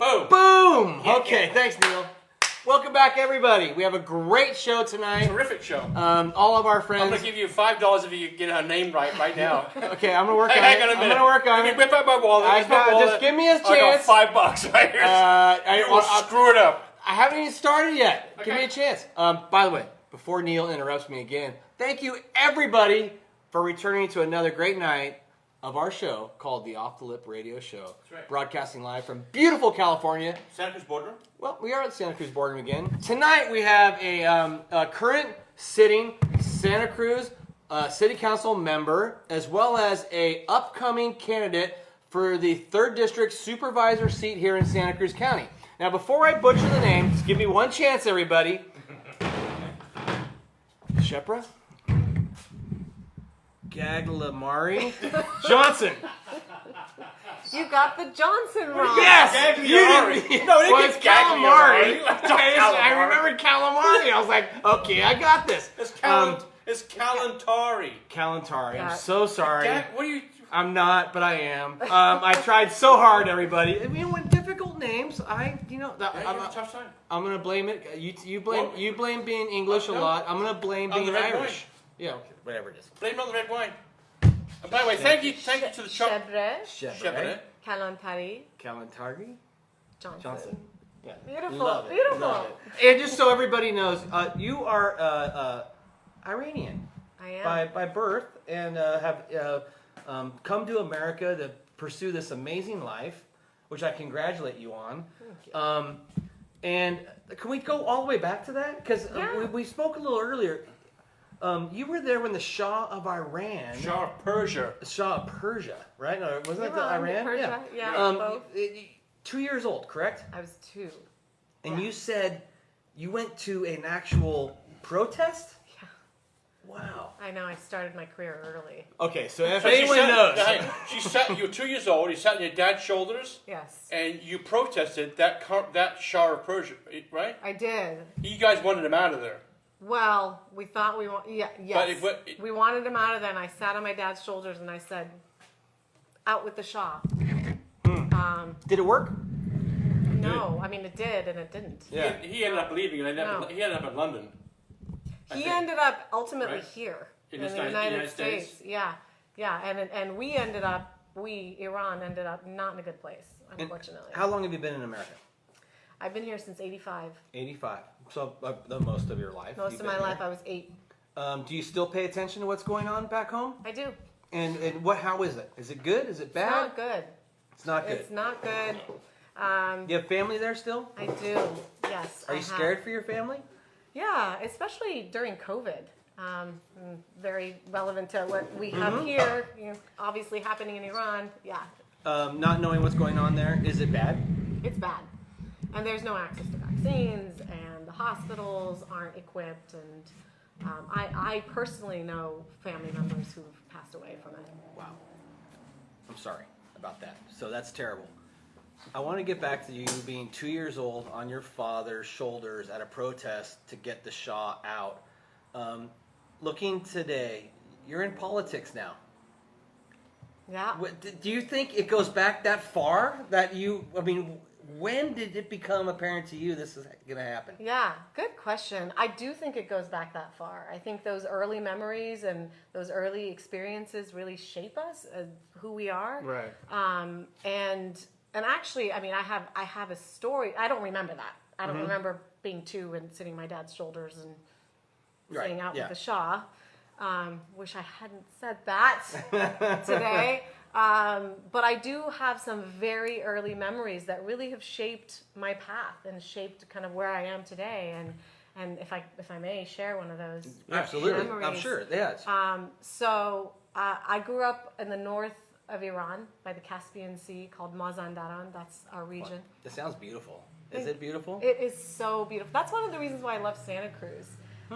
Boom. Boom! Yeah, Okay, yeah. thanks, Neil. Welcome back, everybody. We have a great show tonight. Terrific show. All of our I'm friends. going to give you $5 if you get her name right now. Okay, I'm gonna work on Hang it. on a I'm minute. gonna work on If it. you whip out my wallet, Just give me a chance. I got $5 right here. You will screw it up. I haven't even started yet. Give me Okay. a chance. By the way, before Neil interrupts me again, thank you everybody for returning to another great night of our show called the Off the Lip Radio Show. That's right. Broadcasting live from beautiful California. Santa Cruz Boardroom. Well, we are at Santa Cruz Boardroom again. Tonight we have a current sitting Santa Cruz City Council member, as well as a upcoming candidate for the 3rd District Supervisor seat here in Santa Cruz County. Now, before I butcher the name, just give me one chance, everybody. Shepra? Gaglamari? Johnson. You got the Johnson wrong. Yes! Gagliari. You No, it well, is it's calamari. Gagliari. Like I calamari. remembered calamari. I was like, okay, I got this. It's Kalantari. Kalantari. I'm Yeah. so sorry. What are you... I'm not, but I am. I tried so hard, everybody. I mean, when difficult names, You have a tough time. I'm gonna blame it. You blame being English a No. lot. I'm gonna blame On being the red Irish. Yeah, okay, whatever it is. Blame it on the red wine. And by the way, thank you to the chop. Chebre, Chevrolet. Kalantari, Kalantari Johnson. Johnson. Yeah. Beautiful, Love it, beautiful. love it. And just so everybody knows, you are Iranian I am. by birth and have come to America to pursue this amazing life, which I congratulate you on. Thank you. And can we go all the way back to that? Because Yeah. we spoke a little earlier. You were there when the Shah of Iran, Shah of Persia. Shah of Persia, right? No, wasn't that the Iran, Iran? Persia, yeah, both. 2 years old, correct? I was 2. And Yeah. you said you went to an actual protest? Yeah. Wow. I know. I started my career early. Okay, so if So she anyone sat- knows, you were 2 years old. You sat on your dad's shoulders, Yes, and you protested that Shah of Persia, right? I did. You guys wanted him out of there. Well, we thought we want. Yeah, yes. But we wanted him out of there, and I sat on my dad's shoulders, and I said, "Out with the Shah." did it work? No, I mean it did, and it didn't. Yeah. He ended up leaving, and No. he ended up in London. I He think. ended up ultimately Right? here In in the the United United States? States. Yeah, and Iran ended up not in a good place, And unfortunately. how long have you been in America? I've been here since '85. 85. So the most of your life. Most you've of my been life, here. I was 8. Do you still pay attention to what's going on back home? I do. And how is it? Is it good? Is it It's bad? not good. It's not good. It's not good. You have family there still? I do. Yes. Are I you have. scared for your family? Yeah, especially during COVID. Very relevant to what we have here. Obviously happening in Iran. Yeah, Not knowing what's going on there, is it bad? it's bad, and there's no access to vaccines, and the hospitals aren't equipped, and I personally know family members who've passed away from it. Wow. I'm sorry about that. So that's terrible. I want to get back to you being 2 years old on your father's shoulders at a protest to get the Shah out. Looking today, you're in politics now. Yeah. Do you think it goes back that far? When did it become apparent to you this is going to happen? Yeah, good question. I do think it goes back that far. I think those early memories and those early experiences really shape us, who we are. Right. And actually, I mean, I have a story. I don't remember that. I don't remember being 2 and sitting on my dad's shoulders and Right, sitting out yeah. with the Shah. Wish I hadn't said that today. But I do have some very early memories that really have shaped my path and shaped kind of where I am today. And if I may share one of those Absolutely. memories. I'm sure. Yes. So I grew up in the north of Iran by the Caspian Sea called Mazandaran. That's our region. That sounds beautiful. Is it beautiful? It is so beautiful. That's one of the reasons why I love Santa Cruz.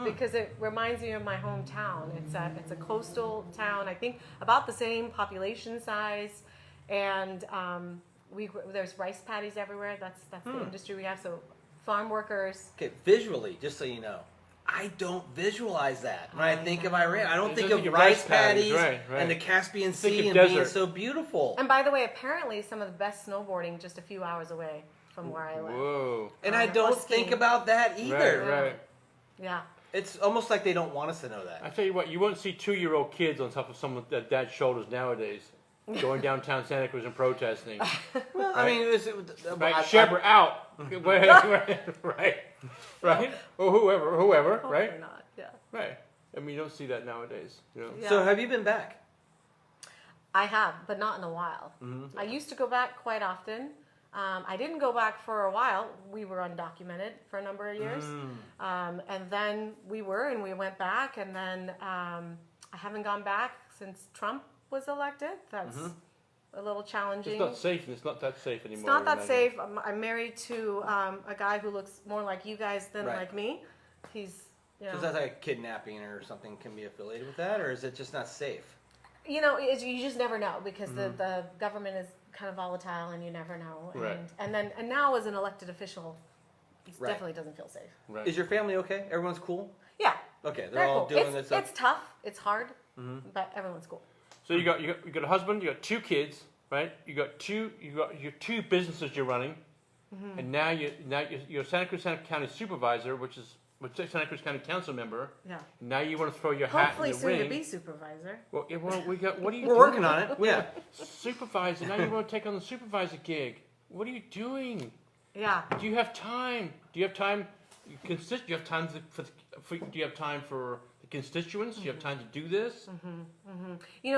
Because it reminds me of my hometown. It's a coastal town. I think about the same population size, and there's rice paddies everywhere. That's the industry we have. So farm workers. Okay, visually, just so you know, I don't visualize that when I think of Iran. I don't think of rice paddies right. and the Caspian Think Sea of and being desert. so beautiful. And by the way, apparently some of the best snowboarding just a few hours away. from where I live. Whoa. And I Or don't skiing. think about that either. Right, right. Yeah. It's almost like they don't want us to know I that. tell you what, you won't see 2-year-old kids on top of someone that dad's shoulders nowadays, going downtown Santa Cruz and protesting. Well, I mean, Right, Shepard out. right, right, or whoever, Hope right, they're not. Yeah. right. I mean, you don't see that nowadays. You know. Yeah. So have you been back? I have, but not in a while. Mm-hmm. I used to go back quite often. I didn't go back for a while. We were undocumented for a number of years. And then we went back. And then I haven't gone back since Trump was elected. That's a little challenging. It's not safe, and it's not that safe anymore. It's not I that imagine. safe. I'm married to a guy who looks more like you guys than Right. like me. He's, you So know, is that like kidnapping or something can be affiliated with that, or is it just not safe? you just never know because the government is kind of volatile and you never know. Right. And now as an elected official, it Right. definitely doesn't feel safe. Right. Is your family okay? Everyone's cool? Yeah. Okay, they're Very all cool. doing this stuff. It's tough. It's hard, but everyone's cool. So you got a husband, you got 2 kids, right? You got your 2 businesses you're running, and now you're Santa Cruz County supervisor, which Santa Cruz County Council member. Yeah. Now you want to throw your hat Hopefully in the soon ring. to be supervisor. Well, we got. What are you? We're doing? working on it. Yeah. Supervisor. Now you want to take on the supervisor gig. What are you doing? Yeah. Do you have time? Do you have time? Do you have time do you have time for the constituents? Do you have time to do this?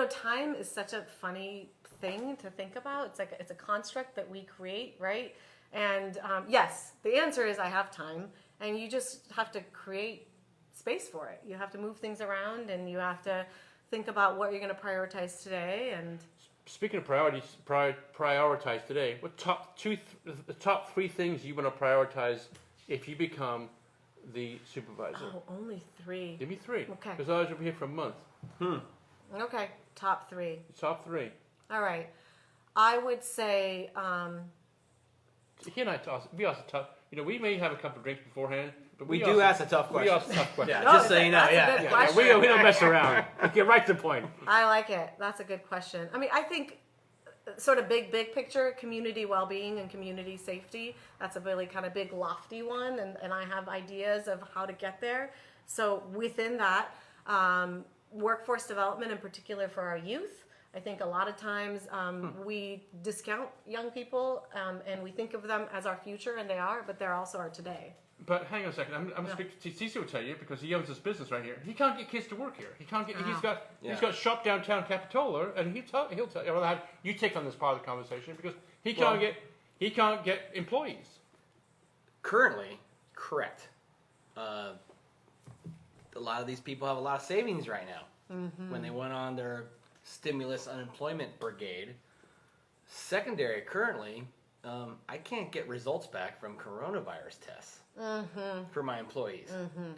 Time is such a funny thing to think about. It's a construct that we create, right? And yes, the answer is I have time, and you just have to create space for it. You have to move things around, and you have to think about what you're going to prioritize today. And Speaking of priorities, prioritize today. What the top 3 things you want to prioritize if you become the supervisor? only 3. Give me 3. Okay. Because otherwise we'll be here for a month. Okay, top 3. Top 3. All right. I would say He and I toss. We ask tough. We may have a couple of drinks beforehand, but We do ask a tough We question. ask tough questions. Yeah, No, just so you know. that's a Yeah. good Yeah. question. We don't mess around. We get right to the point. I like it. That's a good question. I mean, I think sort of big picture, community well-being and community safety. That's a really kind of big, lofty one, and I have ideas of how to get there. So within that, workforce development in particular for our youth. I think a lot of times we discount young people and we think of them as our future, and they are, but they're also our today. But hang on a second. I'm going to speak to Cece will tell you because he owns this business right here. He can't get kids to work here. He can't get. He's got shop downtown Capitola, and he'll tell you. I'll have you take on this part of the conversation because he can't get employees. Currently, correct. A lot of these people have a lot of savings right now. When they went on their stimulus unemployment brigade. Secondary, currently, I can't get results back from coronavirus tests for my employees.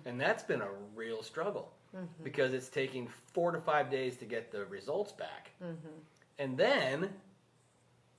And that's been a real struggle because it's taking 4 to 5 days to get the results back. And then,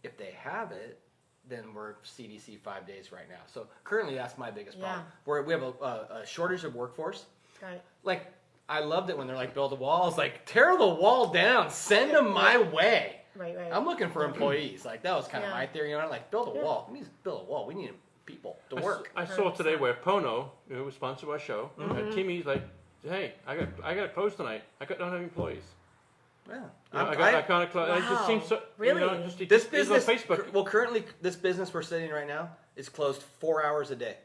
if they have it, then we're CDC 5 days right now. So currently, that's my biggest problem. We have a shortage of workforce. Right. Like, I loved it when they're like, build a wall. It's like, tear the wall down. Send them my way. Right. I'm looking for employees. Like, that was kind of Yeah. my theory. Like, build a wall. We need to build a wall. We need people to work. I saw today where Pono, who was sponsored by our show, Timmy's like, "Hey, I got a close tonight. don't have employees. Yeah. I can't close. It just Wow. seems so. Really? This it's business, on Facebook. well, currently, this business we're sitting in right now is closed 4 hours a day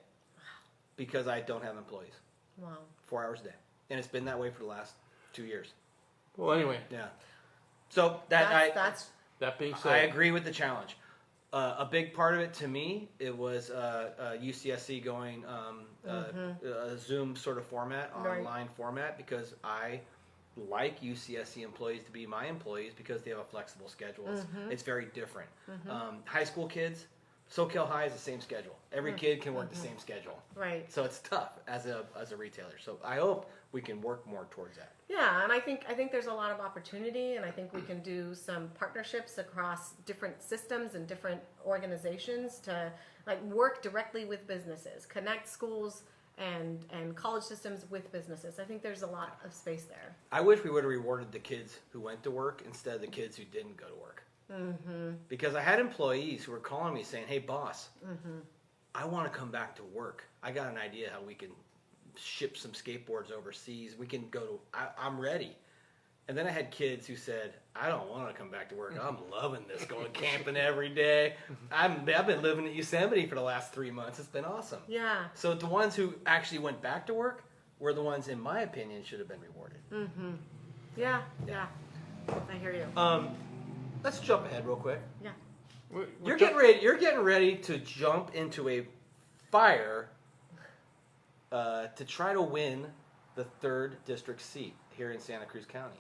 because I don't have employees. Wow. 4 hours a day. And it's been that way for the last 2 years. Well, anyway, Yeah. So That's that being I said, agree with the challenge. A big part of it to me, it was UCSC going a Zoom sort of format, Right. online format, because I like UCSC employees to be my employees because they have a flexible schedule. It's very different. High school kids, SoCal High is the same schedule. Every kid can work the same schedule. right. So it's tough as a retailer. So I hope we can work more towards that. Yeah, and I think there's a lot of opportunity, and I think we can do some partnerships across different systems and different organizations to like work directly with businesses, connect schools and college systems with businesses. I think there's a lot of space there. I wish we would have rewarded the kids who went to work instead of the kids who didn't go to work. Because I had employees who were calling me saying, "Hey, boss, I want to come back to work. I got an idea how we can ship some skateboards overseas. We can go to. I'm ready." And then I had kids who said, "I don't want to come back to work. I'm loving this, going camping every day. I've been living at Yosemite for the last 3 months. It's been awesome." Yeah. So the ones who actually went back to work were the ones, in my opinion, should have been rewarded. Yeah. Yeah. I hear you. Let's jump ahead real quick. Yeah. You're getting ready to jump into a fire to try to win the 3rd district seat here in Santa Cruz County.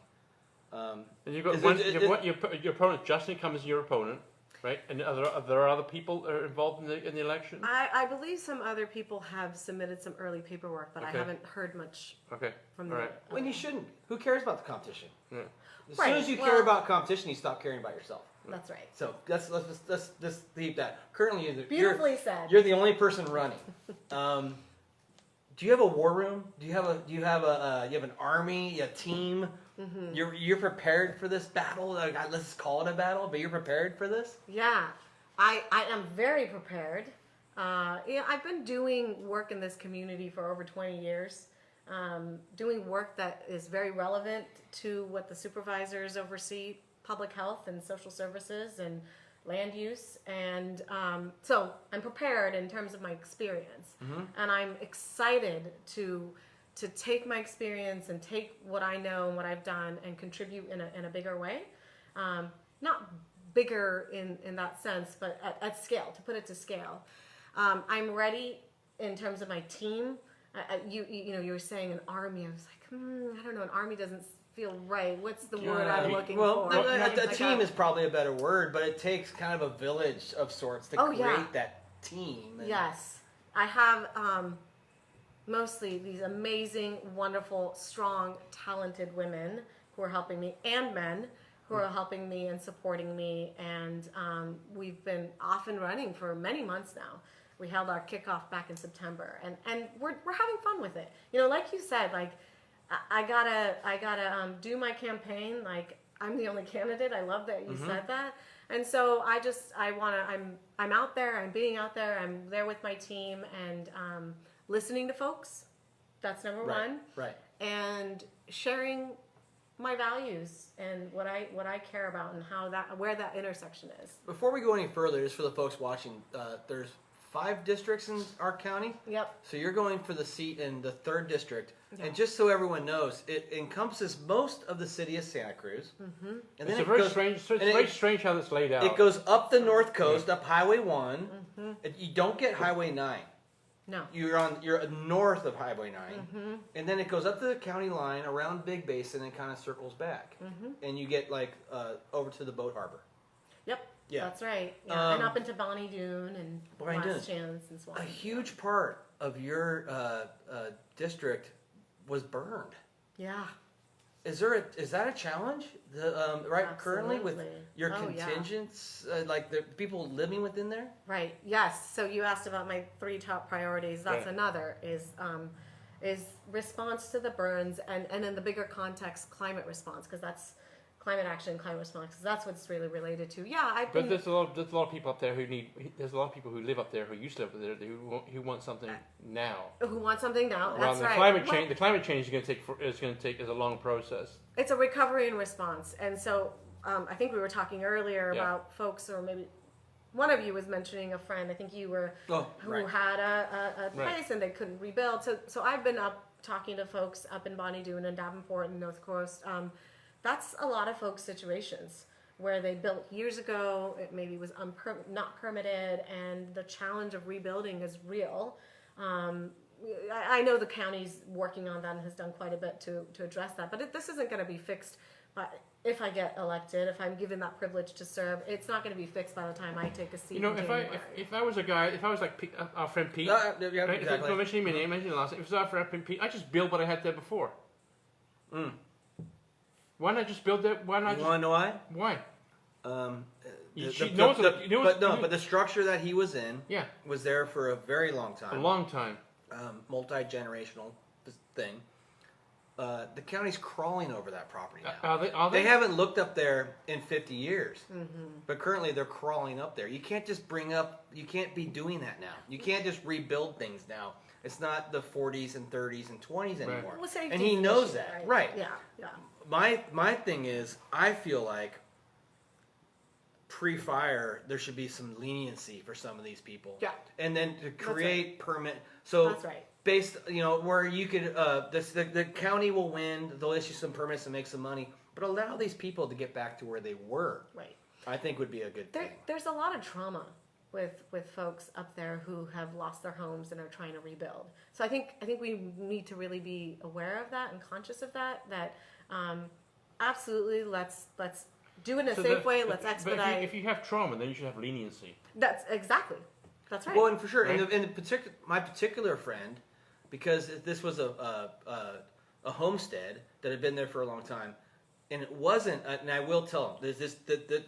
And you've got your opponent, Justin, comes as your opponent, right? And are there other people that are involved in the election? I believe some other people have submitted some early paperwork, but I Okay. haven't heard much Okay. from All them. right. When you shouldn't. Who cares about the competition? Yeah. As Right, soon as you well- care about competition, you stop caring about yourself. That's right. So let's leave that. Currently, Beautifully said. You're the only person running. Do you have a war room? Do you have an army, a team? You're prepared for this battle. Let's call it a battle, but you're prepared for this. Yeah, I am very prepared. I've been doing work in this community for over 20 years, doing work that is very relevant to what the supervisors oversee, public health and social services and land use. And so I'm prepared in terms of my experience. And I'm excited to take my experience and take what I know and what I've done and contribute in a bigger way. Not bigger in that sense, but at scale, to put it to scale. I'm ready in terms of my team. You were saying an army. I was like, I don't know, an army doesn't feel right. What's the word I'm looking for? A team is probably a better word, but it takes kind of a village of sorts to create that team. Yes. I have mostly these amazing, wonderful, strong, talented women who are helping me, and men who are helping me and supporting me. And we've been off and running for many months now. We held our kickoff back in September, and we're having fun with it. Like you said, like I gotta do my campaign. Like I'm the only candidate. I love that you said that. And so I'm out there. I'm being out there. I'm there with my team and listening to folks. That's number one. Right. And sharing my values and what I care about and where that intersection is. Before we go any further, just for the folks watching, there's 5 districts in our county. Yep. So you're going for the seat in the 3rd district. Yeah. And just so everyone knows, it encompasses most of the city of Santa Cruz. And It's very strange how it's laid out. It goes up the north coast, up Highway 1. You don't get Highway 9. No. You're north of Highway 9. And then it goes up to the county line around Big Basin and kind of circles back. And you get over to the boat harbor. Yep. Yeah. That's right. Yeah. And up into Bonnie Dune and Bonnie Dune. Last Chance and Swan. A huge part of your district was burned. Yeah. Is that a challenge? Currently with Absolutely. your Oh, yeah. contingents, like the people living within there. Right. Yes. So you asked about my 3 top priorities. That's Right. another is response to the burns and in the bigger context, climate response, because that's climate action, climate response. 'Cause that's what's really related to. Yeah. But there's a lot of people up there there's a lot of people who live up there who used to live there who want something now. who want something now. Around That's the right. climate Well, change, the climate change is going to take a long process. It's a recovery and response. And so I think we were talking earlier Yeah. about folks, or maybe one of you was mentioning a friend. I think you were, who right. had a Right. place and they couldn't rebuild. So I've been up talking to folks up in Bonnie Dune and Davenport and North Coast. That's a lot of folks' situations where they built years ago. It maybe was not permitted, and the challenge of rebuilding is real. I know the county's working on that and has done quite a bit to address that, but this isn't going to be fixed. But if I get elected, if I'm given that privilege to serve, it's not going to be fixed by the time I take a seat. in January. if I was a guy, if I was like our friend Pete, Yeah, right, exactly. if mentioning my name, mentioning the last name, if it was our friend Pete, I just build what I had there before. Why not just build that? Why not? You want to know why? Why? But the structure that he was in Yeah, was there for a very long time. a long time. Multi-generational thing. the county's crawling over that property now. Are they? They haven't looked up there in 50 years, but currently they're crawling up there. You can't just you can't be doing that now. You can't just rebuild things now. It's not the 40s and 30s and 20s anymore. Well, safety and he is an knows issue, that. Right. Yeah. My thing is, I feel like pre-fire there should be some leniency for some of these people. Yeah. And then to create permit. So That's right. based, where you could, the county will win. They'll issue some permits and make some money, but allow these people to get back to where they were. Right. I think would be a good thing. There's a lot of trauma with folks up there who have lost their homes and are trying to rebuild. So I think we need to really be aware of that and conscious of that. Absolutely, let's do it in a safe way. Let's expedite. But if you have trauma, then you should have leniency. That's right. Well, and for sure, Right. my particular friend, because this was a homestead that had been there for a long time, and it wasn't. And I will tell them,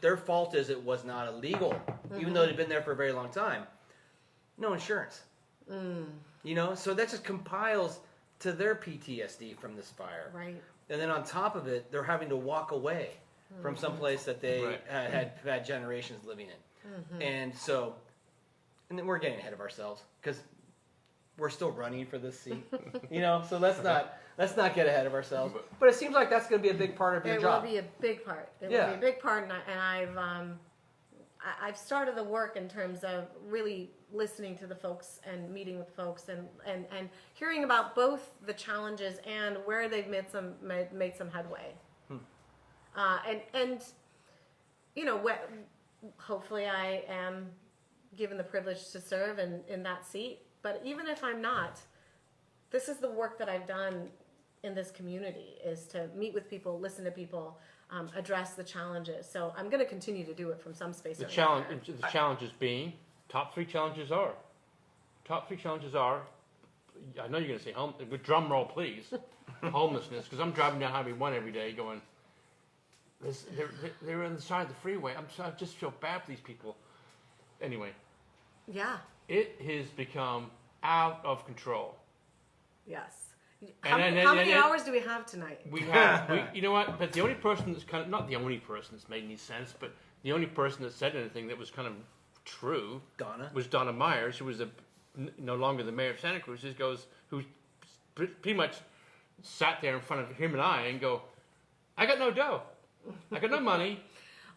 their fault is it was not illegal, even though it had been there for a very long time. No insurance. So that just compiles to their PTSD from this fire. Right. And then on top of it, they're having to walk away from someplace that they Right. had generations living in, and so. And then we're getting ahead of ourselves because we're still running for this seat, So let's not get ahead of ourselves. But it seems like that's going to be a big part of your job. It will be a big part. It Yeah. will be a big part, and I've started the work in terms of really listening to the folks and meeting with folks and hearing about both the challenges and where they've made some headway. Hopefully I am given the privilege to serve in that seat. But even if I'm not, this is the work that I've done in this community, is to meet with people, listen to people, address the challenges. So I'm going to continue to do it from some space. The or challenge, another. the challenges being, top three challenges are. I know you're going to say but drum roll, please. Homelessness, because I'm driving down Highway 1 every day, going, they're on the side of the freeway. I just feel bad for these people. Anyway, Yeah. it has become out of control. Yes. And How many hours do we have tonight? We have, you know what? But the only person that's not the only person that's made any sense, but the only person that said anything that was kind of true Donna? was Donna Myers, who was no longer the mayor of Santa Cruz. Who pretty much sat there in front of him and I and go, I got no dough, I got no money,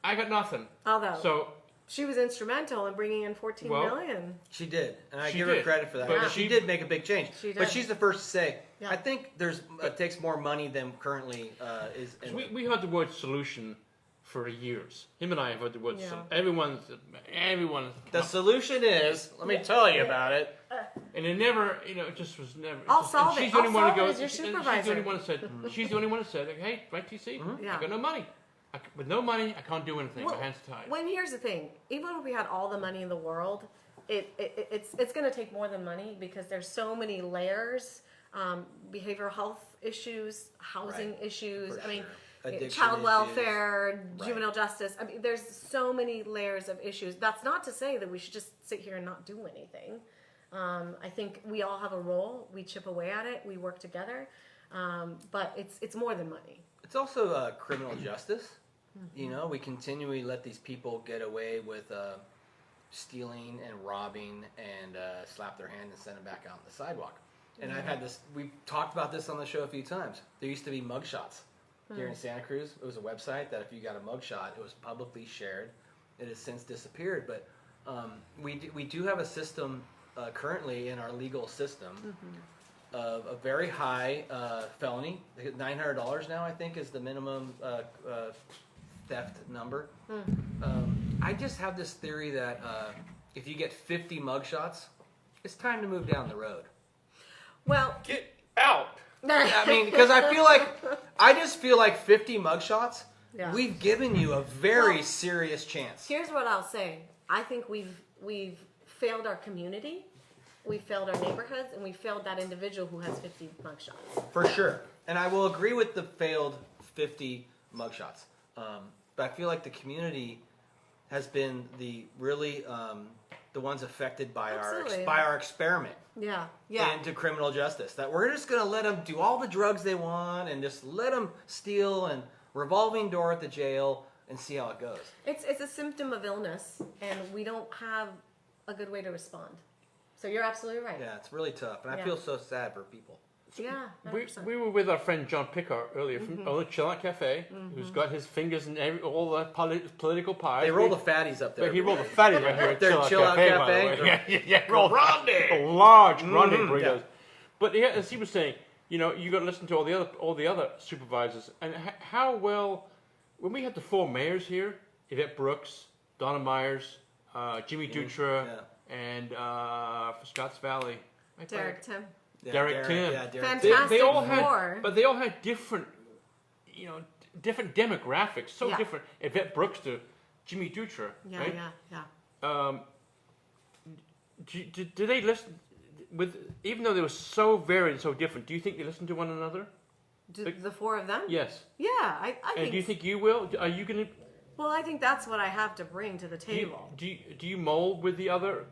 I got nothing. Although she was instrumental in bringing in $14 million. She did, and I She give her did. credit for that. But But she did make a big change. She But did. she's the first to say, Yeah. I think it takes more money than currently is. we heard the word solution for years. Him and I have heard the word. Yeah. Everyone. The solution is, let me tell you about it. And it never, it just was never. I'll and solve it. she's the only I'll one solve to it go. as your She's the supervisor. only one that said. She's the only one that said, "Hey, right, TC, Yeah. I got no money. With no money, I can't do anything. Well, My hands are tied." When here's the thing, even if we had all the money in the world, it's going to take more than money because there's so many layers, behavioral health issues, housing Right. issues. For I mean, sure. Addiction child issues. welfare, Right. juvenile justice. I mean, there's so many layers of issues. That's not to say that we should just sit here and not do anything. I think we all have a role. We chip away at it. We work together. But it's more than money. It's also criminal justice. We continually let these people get away with stealing and robbing and slap their hand and send them back out on the sidewalk. And I've had this, we've talked about this on the show a few times. There used to be mugshots here in Santa Cruz. It was a website that if you got a mugshot, it was publicly shared. It has since disappeared, but we do have a system currently in our legal system of a very high felony. $900 now, I think, is the minimum theft number. I just have this theory that if you get 50 mugshots, it's time to move down the road. Well, Get out. I mean, because I just feel like 50 mugshots, Yeah. we've given you a very Well, serious chance. here's what I'll say. I think we've failed our community, we failed our neighborhoods, and we failed that individual who has 50 mugshots. For sure. And I will agree with the failed 50 mugshots. But I feel like the community has been the really the ones affected by Absolutely. our experiment Yeah. Yeah. into criminal justice. That we're just going to let them do all the drugs they want and just let them steal and revolving door at the jail and see how it goes. It's a symptom of illness, and we don't have a good way to respond. So you're absolutely right. Yeah, it's really tough, and I Yeah. feel so sad for people. Yeah. We, 100%. we were with our friend John Pickard earlier from the Chill Out Cafe, who's got his fingers in all the political pies. They roll the fatties up there. But he rolled a fatty right here at They're Chill Out Cafe, by the Cafe. way. Yeah, rolled Grande. large grande burritos. Yeah. But yeah, as he was saying, you know, you got to listen to all the other supervisors and how well. When we had the 4 mayors here, Yvette Brooks, Donna Myers, Jimmy Dutra, and for Scotts Valley, Derek Tim. Yeah, Derek Tim. Yeah, Derek. Fantastic. They all four. had, but they all had different, you know, different demographics. So Yeah. different. Yvette Brooks to Jimmy Dutra, Yeah, right? yeah. Do they listen with, even though they were so varied and so different? Do you think they listen to one another? The 4 of them? Yes. Yeah, I And think. do you think you will? Are you going to? Well, I think that's what I have to bring to the table. Do you mold with the other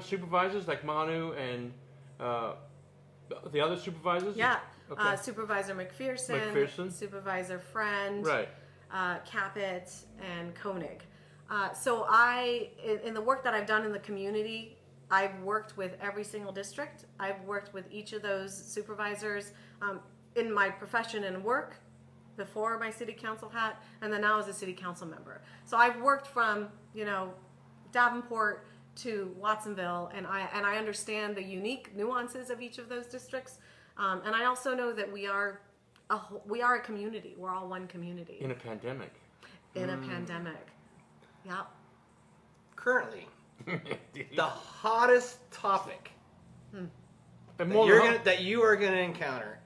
supervisors like Manu and the other supervisors? Yeah. Okay. Supervisor McPherson, McPherson. Supervisor Friend, Right. Caput, and Koenig. So in the work that I've done in the community, I've worked with every single district. I've worked with each of those supervisors in my profession and work before my city council hat, and then now as a city council member. So I've worked from, you know, Davenport to Watsonville, and I understand the unique nuances of each of those districts. And I also know that we are a community. We're all one community In a pandemic. in a pandemic. Yeah. Currently, the hottest topic And that, more than that you are gonna encounter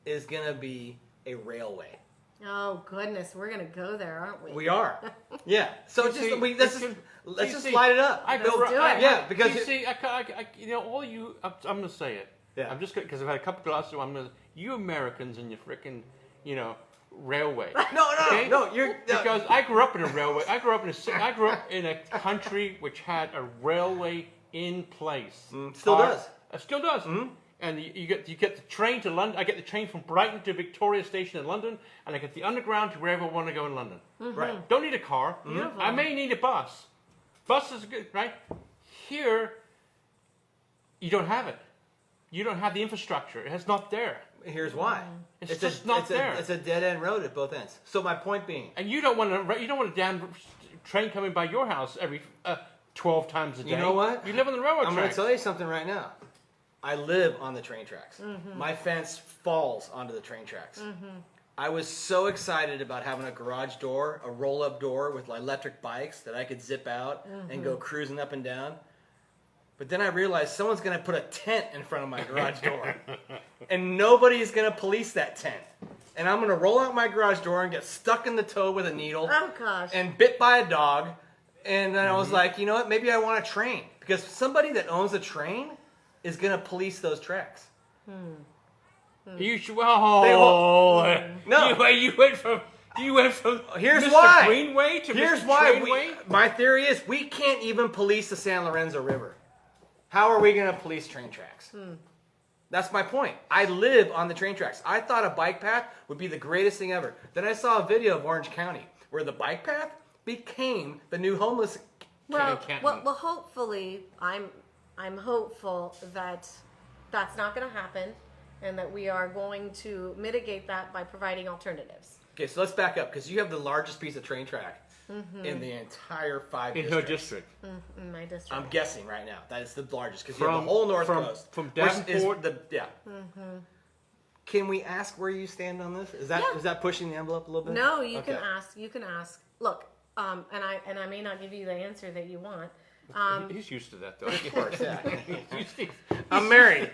is gonna be a railway. Oh goodness, we're gonna go there, aren't we? We are. Yeah. So You just see, let's just see, slide it up. I Let's grew up- do it. I- Yeah, because you see, you know, all you. I'm going to say it. Yeah. I'm just because I've had a couple glasses. So I'm going to. You Americans and your frickin', you know, railway. no, Okay? no, you're Because I grew up in a railway. I grew up in a country which had a railway in place. still does. Still does. And you get the train to London. I get the train from Brighton to Victoria Station in London, and I get the underground to wherever I want to go in London. Right. Don't need a car. Beautiful. I may need a bus. Bus is good, right? Here, you don't have it. You don't have the infrastructure. It's not there. Here's why. It's just not there. It's a dead end road at both ends. So my point being, And you don't want a damn train coming by your house every 12 times a day. you know what? You live on the railroad I'm going tracks. to tell you something right now. I live on the train tracks. My fence falls onto the train tracks. I was so excited about having a garage door, a roll-up door with electric bikes that I could zip out and go cruising up and down. But then I realized someone's going to put a tent in front of my garage door. And nobody's going to police that tent. And I'm going to roll out my garage door and get stuck in the toe with a needle Oh gosh. and bit by a dog. And then I was like, you know what? Maybe I want a train. Because somebody that owns a train is going to police those tracks. You should. Oh, They won't- No. You went from. Here's Mr. why. Greenway to Here's Mr. why. Trainway? My theory is we can't even police the San Lorenzo River. How are we going to police train tracks? That's my point. I live on the train tracks. I thought a bike path would be the greatest thing ever. Then I saw a video of Orange County where the bike path became the new homeless. Canton. Well, hopefully, I'm hopeful that that's not going to happen, and that we are going to mitigate that by providing alternatives. Okay, so let's back up because you have the largest piece of train track in the entire 5 in districts. her district. In my district. I'm guessing right now that is the largest because you have From- the whole North from- Coast. from which is Davenport- Can we ask where you stand on this? Is that Yeah. is that pushing the envelope a little bit? No, you Okay. can ask. You can ask. Look, and I may not give you the answer that you want. He's used to that, though. Of course, yeah. He's- I'm married.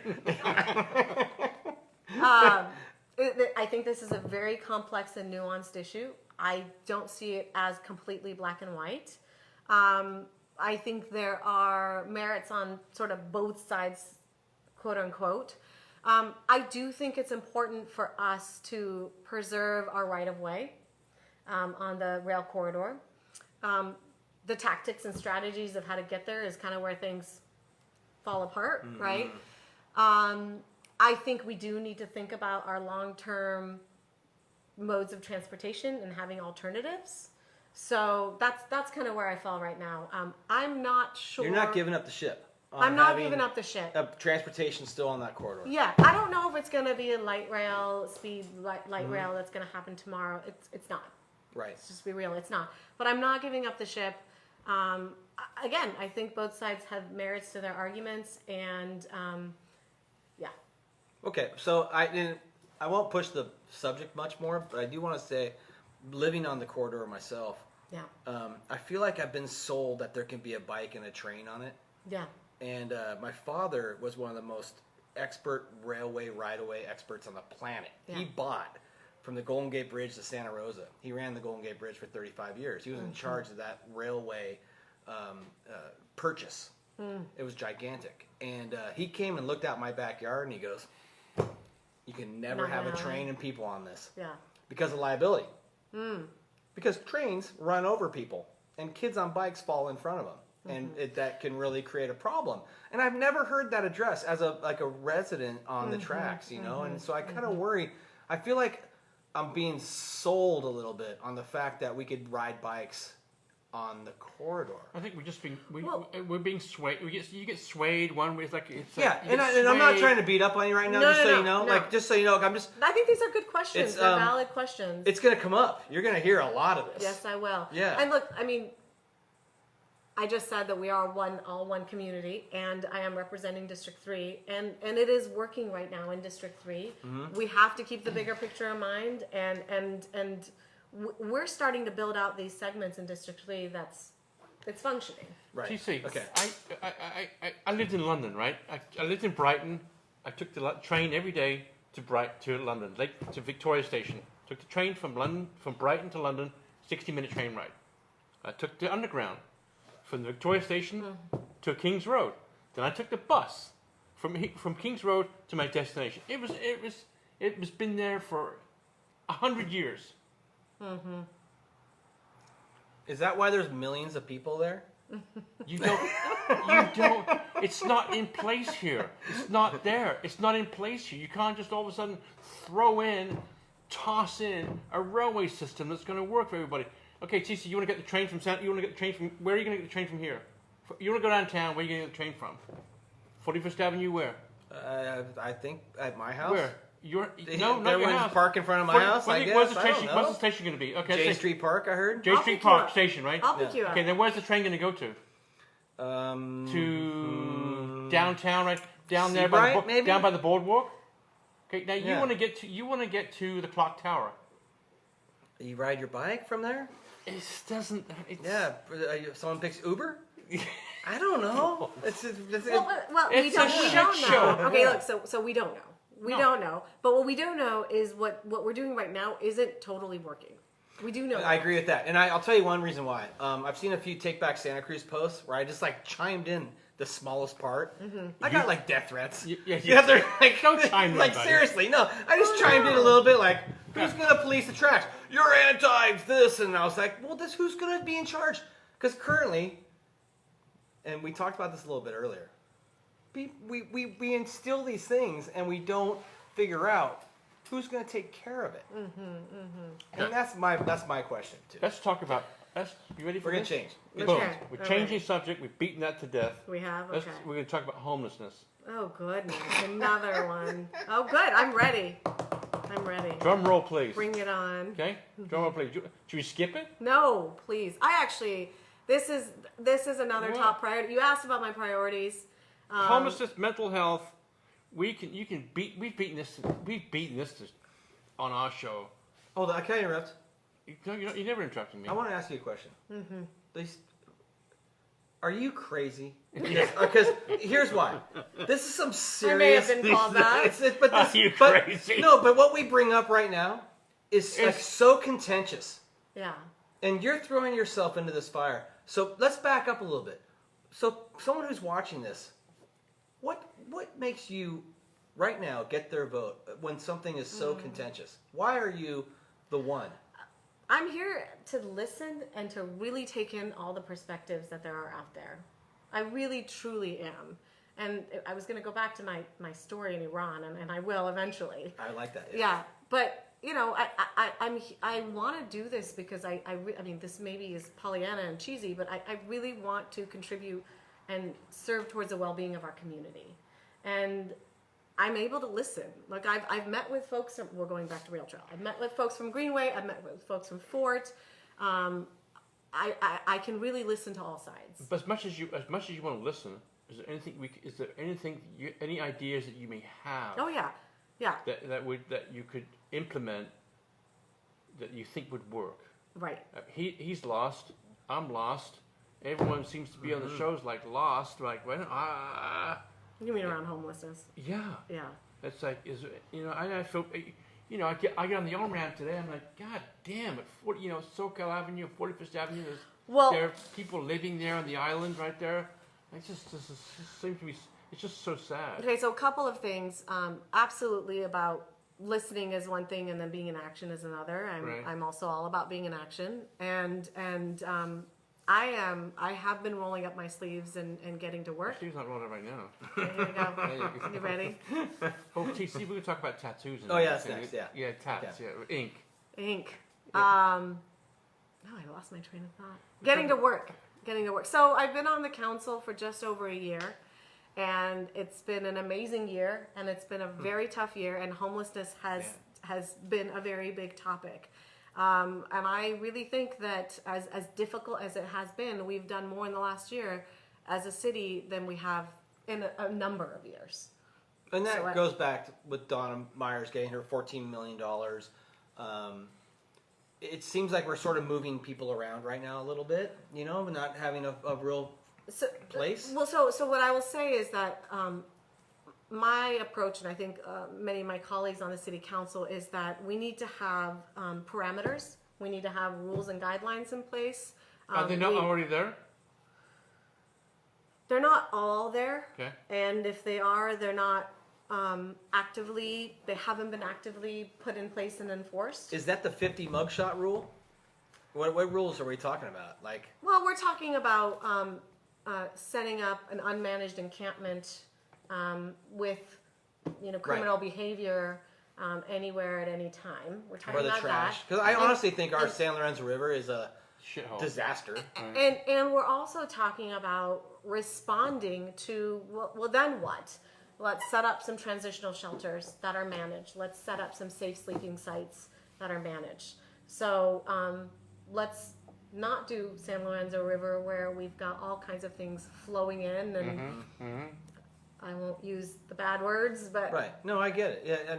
I think this is a very complex and nuanced issue. I don't see it as completely black and white. I think there are merits on sort of both sides, quote unquote. I do think it's important for us to preserve our right of way on the rail corridor. the tactics and strategies of how to get there is kind of where things fall apart, right? I think we do need to think about our long-term modes of transportation and having alternatives. So that's kind of where I fall right now. I'm not sure. You're not giving up the ship. I'm not giving up the ship. Transportation still on that corridor. Yeah, I don't know if it's going to be a light rail, light rail that's going to happen tomorrow. It's not. Right. Let's just be real, it's not. But I'm not giving up the ship. Again, I think both sides have merits to their arguments, and yeah. Okay, so I won't push the subject much more, but I do want to say, living on the corridor myself, Yeah. I feel like I've been sold that there can be a bike and a train on it. Yeah. And my father was one of the most expert railway right-of-way experts on the planet. Yeah. He bought from the Golden Gate Bridge to Santa Rosa. He ran the Golden Gate Bridge for 35 years. He was in charge of that railway purchase. It was gigantic. And he came and looked out my backyard, and he goes, you can never Not have a gonna train and people on this. Yeah. Because of liability. Because trains run over people, and kids on bikes fall in front of them. And that can really create a problem. And I've never heard that addressed as a resident on the tracks, you know. And so I kind of worry. I feel like I'm being sold a little bit on the fact that we could ride bikes on the corridor. I think we're just being we're being swayed. You get swayed one way. It's like it's Yeah, you and get I'm not swayed. trying to beat up on you right now, No, just no, so no, you know. no. Like, just so you know, I'm just. I think these are good questions. It's, They're valid questions. It's gonna come up. You're gonna hear a lot of this. Yes, I will. Yeah. And look, I mean, I just said that we are all one community, and I am representing District 3, and it is working right now in District 3. We have to keep the bigger picture in mind, and we're starting to build out these segments in District 3 it's functioning. Right. TC. Okay. I lived in London, right? I lived in Brighton. I took the train every day to London, to Victoria Station. Took the train from Brighton to London, 60-minute train ride. I took the underground from the Victoria Station to King's Road. Then I took the bus from King's Road to my destination. It was been there for 100 years. Is that why there's millions of people there? You don't, it's not in place here. It's not there. It's not in place here. You can't just all of a sudden toss in a railway system that's going to work for everybody. Okay, TC, you want to get the train from where are you going to get the train from here? You want to go downtown, where are you going to get the train from? 41st Avenue, where? I think at my house. Where? No, not your Everyone's house. park in front of my house, I guess. Where's the I station? don't know. What's the station going to be? Okay, J Street Park, I heard. J I'll Street pick you Park up. Station, right? I'll pick you up. Okay, then where's the train going to go to? To Downtown, right down there Seabright, maybe? down by the boardwalk. Okay, now Yeah. you want to get to the clock tower. You ride your bike from there? It doesn't. It's, Yeah. Someone picks Uber? I don't know. Well, we It's don't, a we shit don't show. know. Okay, Yeah. look, so we don't know. We No. don't know. But what we do know is what we're doing right now isn't totally working. We do know. I agree with that, and I'll tell you one reason why. I've seen a few Take Back Santa Cruz posts where I just like chimed in the smallest part. I got like death threats. They're like, Don't chime in, like buddy. seriously, no. I just chimed in a little bit, like, who's gonna police the tracks? You're anti this, and I was like, well, who's gonna be in charge? Because currently, and we talked about this a little bit earlier, we instill these things and we don't figure out who's going to take care of it. And that's my question too. Let's talk about. You ready for We're going this? to change. Okay. Boom. We're All changing right. subject. We've beaten that to death. We have. Okay. We're going to talk about homelessness. Oh goodness, another one. Oh good, I'm ready. I'm ready. Drum roll, please. Bring it on. Okay. Drum roll, please. Should we skip it? No, please. This is another What? top priority. You asked about my priorities. Homelessness, mental health. We've beaten this on our show. Hold on, can I interrupt? You never interrupted me. I want to ask you a question. Are you crazy? Because here's why. This is some I may have serious. been called that. Are you crazy? No, but what we bring up right now is like so contentious. Yeah. And you're throwing yourself into this fire. So let's back up a little bit. So someone who's watching this, what makes you right now get their vote when something is so contentious? Why are you the one? I'm here to listen and to really take in all the perspectives that there are out there. I really, truly am. And I was going to go back to my story in Iran, and I will eventually. I like that. Yeah, but I want to do this because I mean, this maybe is Pollyanna and cheesy, but I really want to contribute and serve towards the well-being of our community, and I'm able to listen. Like I've met with folks. We're going back to Rail Trail. I've met with folks from Greenway. I've met with folks from Fort. I can really listen to all sides. But as much as you want to listen, is there anything any ideas that you may have? Oh yeah. That you could implement that you think would work. Right. He's lost. I'm lost. Everyone seems to be on the shows like lost. Like You mean around homelessness? Yeah. Yeah. That's like I feel. I get on the on-ramp today. I'm like, God damn it! SoCal Avenue, 45th Avenue. There are people living there on the island right there. It just seems to be. It's just so sad. Okay, so a couple of things. Absolutely about listening is one thing, and then being in action is another. I'm also all about being in action, and I have been rolling up my sleeves and getting to work. She's not rolling up right now. There you go. You ready? Oh, TC, we're gonna talk about tattoos. Oh yeah, that's next. Yeah. Yeah, tats. Okay. Yeah, ink. Ink. Yeah. No, I lost my train of thought. Getting to work. So I've been on the council for just over a year, and it's been an amazing year, and it's been a very tough year, and homelessness has been a very big topic. And I really think that as difficult as it has been, we've done more in the last year as a city than we have in a number of years. And that goes back with Donna Myers getting her $14 million. It seems like we're sort of moving people around right now a little bit, not having a real place. Well, so what I will say is that my approach, and I think many of my colleagues on the city council, is that we need to have parameters. We need to have rules and guidelines in place. Are they not already there? They're not all there. Okay. And if they are, they're not they haven't been actively put in place and enforced. Is that the 50 mugshot rule? What rules are we talking about? Well, we're talking about setting up an unmanaged encampment with criminal behavior anywhere at any time. We're talking about trash. that. Because I honestly think our San Lorenzo River is a shithole disaster. And we're also talking about responding to well then what? Let's set up some transitional shelters that are managed. Let's set up some safe sleeping sites that are managed. So let's not do San Lorenzo River where we've got all kinds of things flowing in, and I won't use the bad words, but right. No, I get it. Yeah,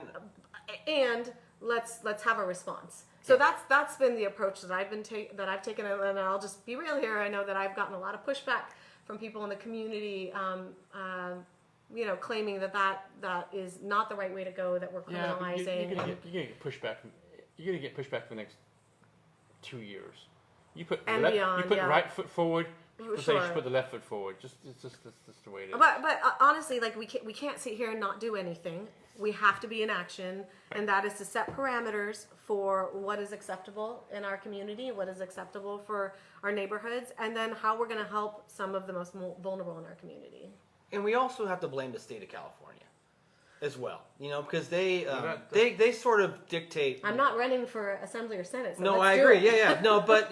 and let's have a response. So that's been the approach that I've taken, and I'll just be real here. I know that I've gotten a lot of pushback from people in the community. Claiming that is not the right way to go, that we're criminalizing. You're gonna get pushback. You're gonna get pushback for the next 2 years. You put the right foot forward. People say you should put the left foot forward. It's just the way it is. But honestly, we can't sit here and not do anything. We have to be in action, and that is to set parameters for what is acceptable in our community, what is acceptable for our neighborhoods, and then how we're going to help some of the most vulnerable in our community. And we also have to blame the state of California as well, because they sort of dictate. I'm not running for assembly or senate. So no, I agree. Yeah. No, but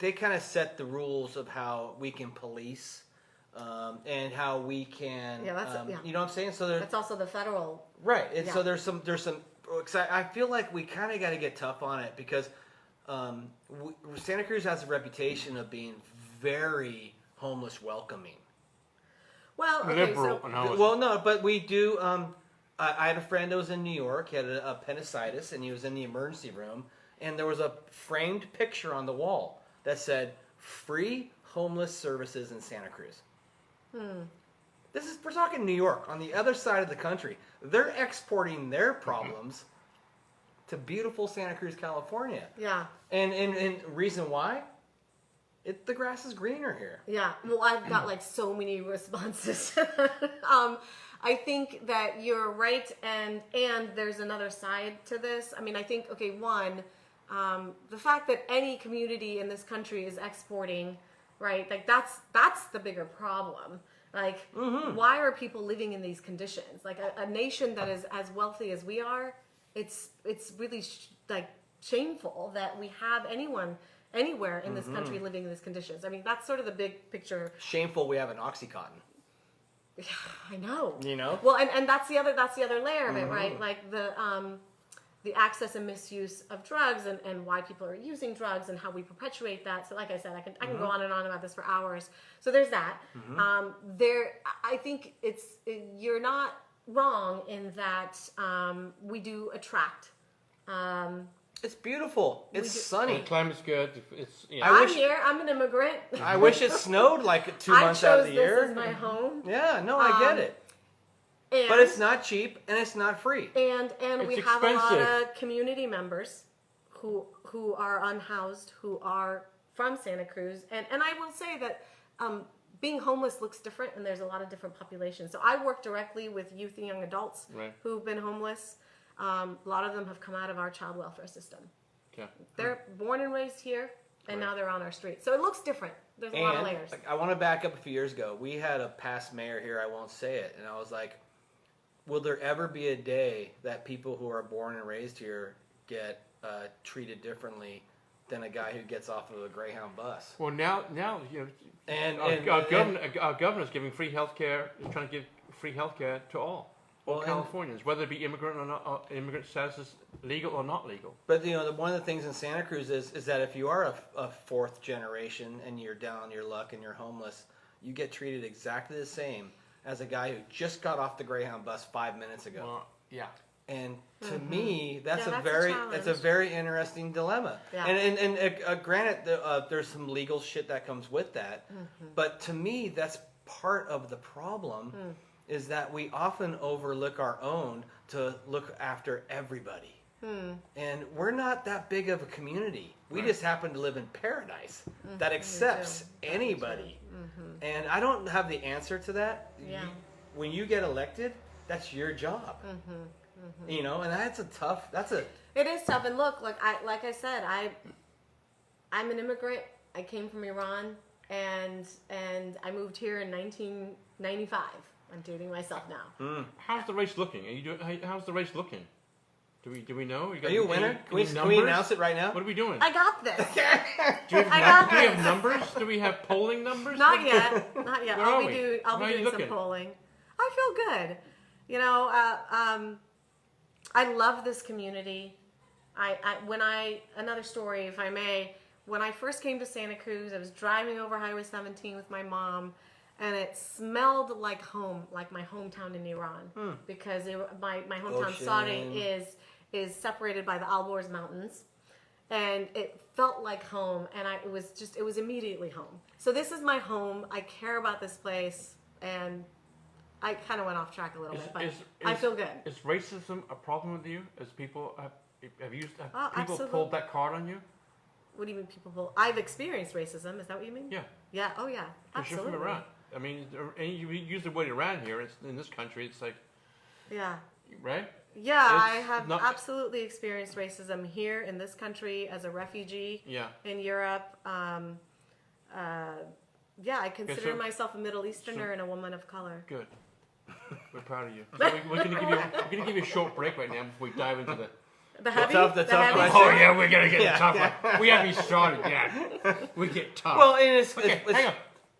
they kind of set the rules of how we can police and how we can. You know what I'm saying? So that's also the federal. Right, and so there's some. I feel like we kind of got to get tough on it because Santa Cruz has a reputation of being very homeless welcoming. Well, okay, but we do. I had a friend that was in New York. He had a appendicitis, and he was in the emergency room. And there was a framed picture on the wall that said, "Free homeless services in Santa Cruz." We're talking New York, on the other side of the country. They're exporting their problems to beautiful Santa Cruz, California. Yeah. And reason why? The grass is greener here. Yeah. Well, I've got so many responses. I think that you're right, and there's another side to this. I mean, I think one, the fact that any community in this country is exporting, right? Like that's the bigger problem. Like, why are people living in these conditions? Like a nation that is as wealthy as we are, it's really like shameful that we have anyone anywhere in this country living in these conditions. I mean, that's sort of the big picture. Shameful we have an Oxycontin. Yeah, I know. You know? Well, and that's the other layer of it, right? Like the access and misuse of drugs and why people are using drugs and how we perpetuate that. So like I said, I can go on and on about this for hours. So there's that. I think you're not wrong in that we do attract. It's beautiful. It's sunny. The climate's good. It's I'm an immigrant. I wish it snowed like 2 months out of the I chose year. this as my home. Yeah, no, I get it. And, But it's not cheap and it's not free. And we It's have a lot expensive. of community members who are unhoused, who are from Santa Cruz. And I will say that being homeless looks different, and there's a lot of different populations. So I work directly with youth and young adults Right. who've been homeless. A lot of them have come out of our child welfare system. Yeah. They're born and raised here, and Right. now they're on our street. So it looks different. There's a lot of layers. Like, I want to back up a few years ago. We had a past mayor here, I won't say it, and I was like, will there ever be a day that people who are born and raised here get treated differently than a guy who gets off of a Greyhound bus? Well, now you know, And our governor's giving free healthcare. Is trying to give free healthcare to all Well, and- Californians, whether it be immigrant or not, immigrant status is legal or not legal. But one of the things in Santa Cruz is that if you are a fourth generation and you're down on your luck and you're homeless, you get treated exactly the same as a guy who just got off the Greyhound bus 5 minutes ago. Well, yeah. And to me, that's Yeah, a that's a very challenge. very interesting dilemma. Yeah. And granted, there's some legal shit that comes with that, but to me, that's part of the problem. Is that we often overlook our own to look after everybody. And we're not that big of a community. We just happen to live in paradise that accepts anybody. And I don't have the answer to that. Yeah. When you get elected, that's your job. You know, and that's It is tough, and look, like I said, I'm an immigrant. I came from Iran, and I moved here in 1995. I'm dating myself now. How's the race looking? Are you doing? How's the race looking? Do we know? Are you a winner? Can we numbers? announce it right now? What are we doing? I got this. Do we have numbers? Do we have polling numbers? Not yet. Not yet. Where are we? I'll Where are be you doing some looking? polling. I feel good. You know, I love this community. Another story, if I may. When I first came to Santa Cruz, I was driving over Highway 17 with my mom, and it smelled like home, like my hometown in Iran, because my hometown Ocean. Saudi is separated by the Alborz Mountains, and it felt like home, and it was immediately home. So this is my home. I care about this place, and I kind of went off track a little bit, but I feel good. Is racism a problem with you? As people have people absolutely. pulled that card on you? What do you mean people pull? I've experienced racism. Is that what you mean? Yeah. Yeah. Oh yeah. Because you're Absolutely. from Iran. I mean, and you use the word Iran here. It's in this country. It's like, Yeah. right? Yeah, It's I have not- absolutely experienced racism here in this country as a refugee. Yeah. In Europe. Yeah, I consider so- myself a Middle Easterner and a woman of color. Good. We're proud of you. So we're gonna give you a short break right now before we dive into the. The heavy? tough- the The tough heavy? question. Oh yeah, we're gonna get Yeah. tougher. We haven't even started yet. We get tough. Well, and it's hang on.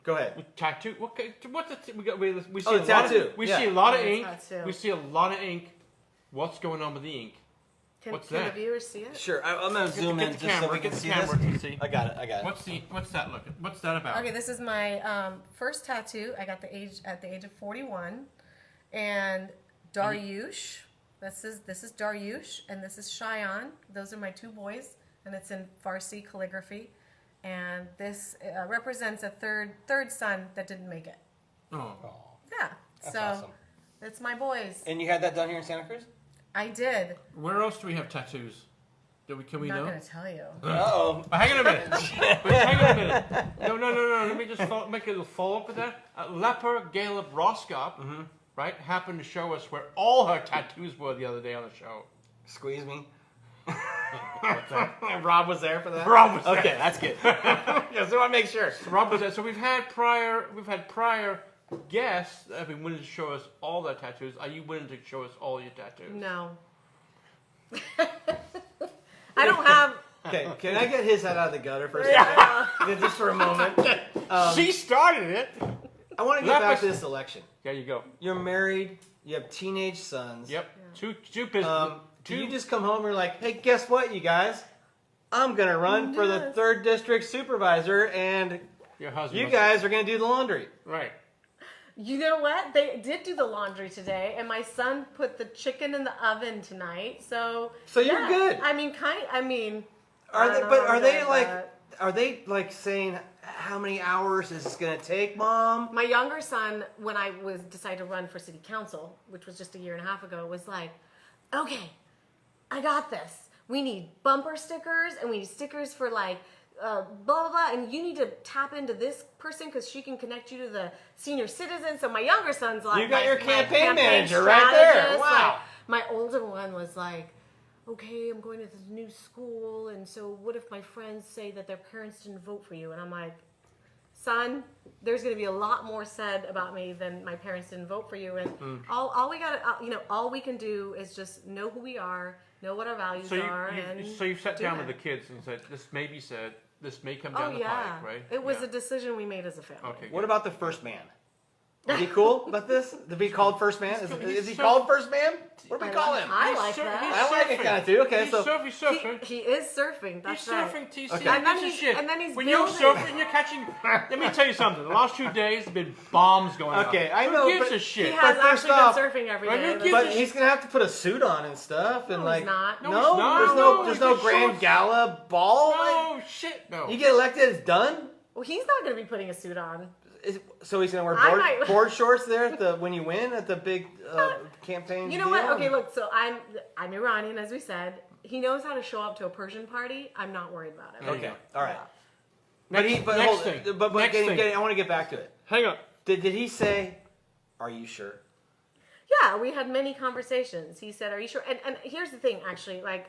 Go ahead. Tattoo. Okay, what's the we got? We see Oh, a lot tattoo. Of, we Yeah. see a lot of Oh, ink. tattoo. We see a lot of ink. What's going on with the ink? Can What's the that? viewers see it? Sure, I'm gonna zoom in Get the just so camera. we can Get the see camera this. to see. I got it. What's that looking? What's that about? Okay, this is my first tattoo. I got at the age of 41, and Daryush. This is Daryush, and this is Cheyenne. Those are my two boys, and it's in Farsi calligraphy. And this represents a third son that didn't make it. Oh. Yeah, That's so awesome. it's my boys. And you had that done here in Santa Cruz? I did. Where else do we have tattoos? Can we I'm not know? gonna tell you. Uh-oh. Hang on a minute. Hang on a minute. No. Let me just make a little follow up with that. Leper Galeb Roskop, right, happened to show us where all her tattoos were the other day on the show. Squeeze me. Rob was there for that? Rob was there. Okay, that's good. Just want to make sure. Rob was there. So we've had prior guests that have been willing to show us all their tattoos. Are you willing to show us all your tattoos? No. I don't have. Okay, can I get his head out of the gutter for a second? Just for a moment. She started it. I want to get back to this election. There you go. You're married. You have teenage sons. Yep. Two business. Do you just come home and you're like, hey, guess what, you guys? I'm going to run for the 3rd District Supervisor, and Your husband. you guys are going to do the laundry. Right. You know what? They did do the laundry today, and my son put the chicken in the oven tonight. So you're good. I mean, Are they like saying how many hours is this going to take, Mom? My younger son, when I decided to run for city council, which was just a year and a half ago, was like, okay, I got this. We need bumper stickers, and we need stickers for like blah, blah, blah, and you need to tap into this person because she can connect you to the senior citizen. So my younger son's like, You got your my campaign manager right there. strategist. Wow. Like, my older one was like, okay, I'm going to this new school, and so what if my friends say that their parents didn't vote for you? And I'm like, son, there's going to be a lot more said about me than my parents didn't vote for you. And all we got, all we can do is just know who we are, know what our values are, and so you've sat do down it. with the kids and said, this may be said, this may come down Oh the yeah, pike, right? it was Yeah. a decision we made as a family. Okay. What about the first man? Is he cool about this? To be called first man? Is he so- called first man? What do we call him? I He's like sur- that. he's I like it surfing. kind of too. Okay, He's so surfing. He is surfing. That's He's right. surfing, TC. Okay. And then Piece of he's- shit. and then he's when you're building. surfing, you're catching. Let me tell you something. The last 2 days have been bombs going on. Okay, I Who know, gives but a shit? He has But first actually off- been surfing every Right, day. who gives but a he's gonna have to put a suit on and stuff, and No, like he's not. No, no, he's not. there's No, no he's grand just shorts. gala ball. Like, No shit, no. you get elected, it's done. Well, he's not going to be putting a suit on. So he's gonna wear I board, might- board shorts there at the when you win at the big campaign. You know deal? what? Okay, look. So I'm Iranian, as we said. He knows how to show up to a Persian party. I'm not worried about it. Okay, all right. Next, But next hold- thing. But Next thing. I want to get back to it. Hang on. Did he say, "Are you sure"? Yeah, we had many conversations. He said, "Are you sure?" And here's the thing, actually. Like,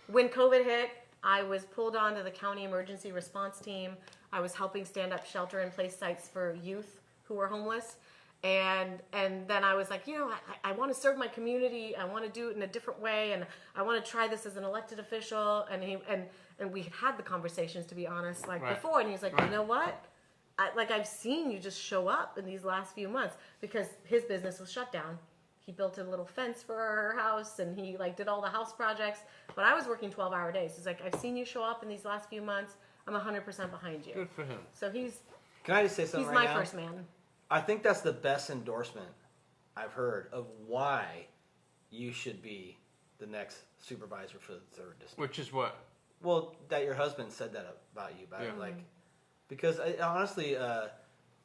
when COVID hit, I was pulled onto the county emergency response team. I was helping stand up shelter-in-place sites for youth who were homeless. And then I was like, I want to serve my community. I want to do it in a different way, and I want to try this as an elected official. And we had the conversations, to be honest, like Right. before. And he was like, Right. you know what? I've seen you just show up in these last few months because his business was shut down. He built a little fence for our house, and he did all the house projects. But I was working 12-hour days. He's like, I've seen you show up in these last few months. I'm 100% behind you. Good for him. So he's Can I just say something my right now? first man. I think that's the best endorsement I've heard of why you should be the next supervisor for the 3rd district. Which is what? Well, that your husband said that about you, Yeah. because honestly,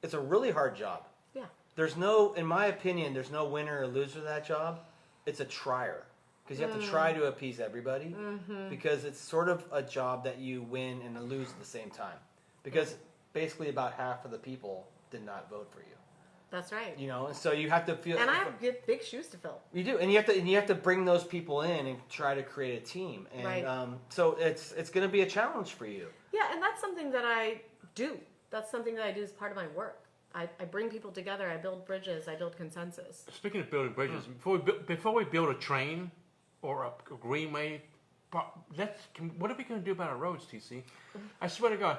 it's a really hard job. Yeah. There's no, in my opinion, there's no winner or loser to that job. It's a trier because you have to try to appease everybody because it's sort of a job that you win and lose at the same time because basically about half of the people did not vote for you. That's right. And so you have to feel. And I have big shoes to fill. You do, and you have to bring those people in and try to create a team, and Right. so it's going to be a challenge for you. Yeah, and that's something that I do. That's something that I do as part of my work. I bring people together. I build bridges. I build consensus. Speaking of building bridges, before we build a train or a greenway, what are we going to do about our roads, TC? I swear to God,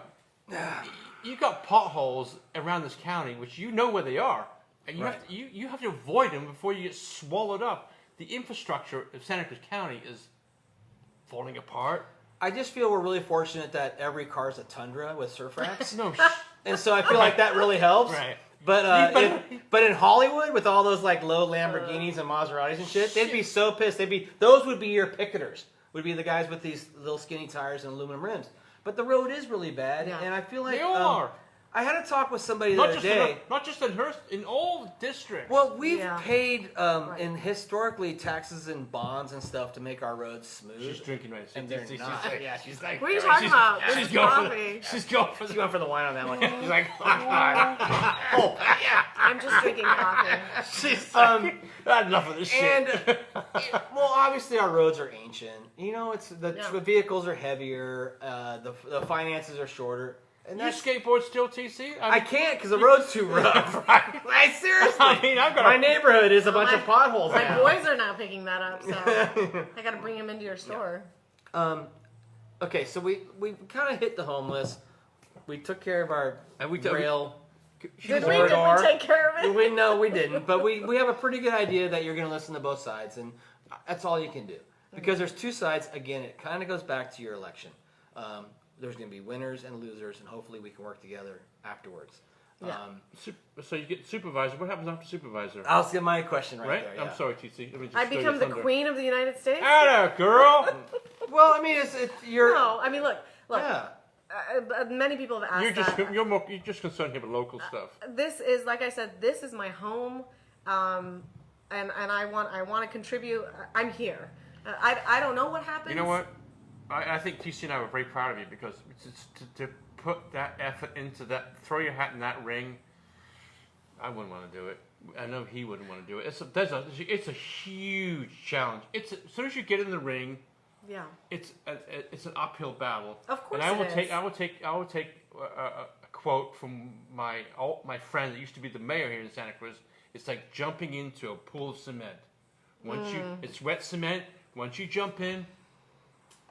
you got potholes around this county, which you know where they are, and you have to avoid them before you get swallowed up. The infrastructure of Santa Cruz County is falling apart. I just feel we're really fortunate that every car is a Tundra with surf racks, No, and so I feel like that really helps. right. But in Hollywood, with all those low Lamborghinis and Maseratis and shit, they'd be so pissed. Those would be your picketers. Would be the guys with these little skinny tires and aluminum rims. But the road is really bad, Yeah. and I feel like They all are. I had a talk with somebody the Not other just day. not just in Hearst, in all districts. Well, we've Yeah. paid Right. in historically taxes and bonds and stuff to make our roads smooth. she's drinking right. And they're not. Yeah, she's like. What are you talking about? This She's is going for coffee. the. She's going for She's the. going for the wine on that one. She's like. Oh, yeah. I'm just drinking coffee. She's like. Enough of this And shit. well, obviously our roads are ancient. You know, it's the Yeah. vehicles are heavier. The finances are shorter. And You that's, skateboard still, TC? I can't because the road's too rough. I seriously. I mean, I've got My a. neighborhood is a bunch my- of potholes My now. boys are now picking that up, so I got to bring them into your store. Okay, so we kind of hit the homeless. We took care of our And we rail. Did was we, our door. take care of it? No, we didn't. But we have a pretty good idea that you're going to listen to both sides, and that's all you can do. Because there's two sides. Again, it kind of goes back to your election. There's going to be winners and losers, and hopefully we can work together afterwards. Yeah. So you get supervisor. What happens after supervisor? I'll get my question right, Right? there. Yeah. I'm sorry, TC. Let me just I steal become your the thunder. queen of the United States? Atta girl. Well, I mean, it's you're. No, I mean, look. Yeah. Many people have asked that. You're just concerned here with local stuff. This is, like I said, this is my home, and I want to contribute. I'm here. I don't know what happens. You know what? I think TC and I were very proud of you because to put that effort into that, throw your hat in that ring. I wouldn't want to do it. I know he wouldn't want to do it. It's a huge challenge. As soon as you get in the ring, Yeah. it's an uphill battle. Of course And I will it take is. I will take a quote from my friend that used to be the mayor here in Santa Cruz. It's like jumping into a pool of cement. It's wet cement. Once you jump in,